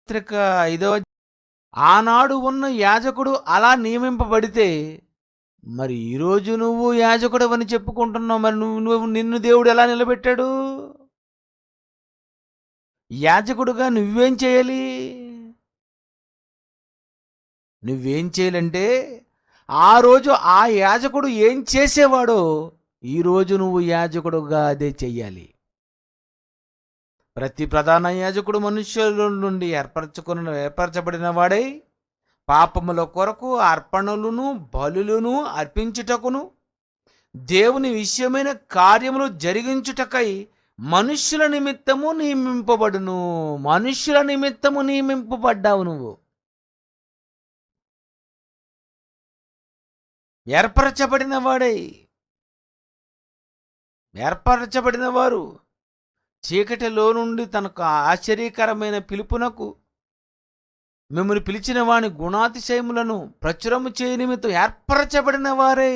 పత్రిక 5వ ఆనాడు ఉన్న యాజకుడు అలా నియమింపబడితే మరి ఈరోజు నువ్వు యాజకుడవని చెప్పుకుంటున్నావు. మరి నిన్ను దేవుడు ఎలా నిలబెట్టాడు? యాజకుడుగా నువ్వేం చేయాలి? నువ్వేం చేయాలంటే ఆ రోజు ఆ యాజకుడు ఏం చేసేవాడో ఈరోజు నువ్వు యాజకుడుగా అదే చెయ్యాలి. ప్రతి ప్రధాన యాజకుడు మనుష్యుల నుండి ఏర్పరచబడిన వాడై పాపముల కొరకు అర్పణలను బలులను అర్పించుటకును దేవుని విషయమైన కార్యములు జరిగించుటకై మనుష్యుల నిమిత్తము నియమింపబడును. మనుష్యుల నిమిత్తము నియమింపబడ్డావు నువ్వు. ఏర్పరచబడిన వాడై ఏర్పరచబడిన వారు చీకటిలో నుండి తనకు ఆశ్చర్యకరమైన పిలుపునకు మిమ్మల్ని పిలిచిన వాని గుణాతిశయములను ప్రచురము చేయ నిమిత్తం ఏర్పరచబడిన వారే.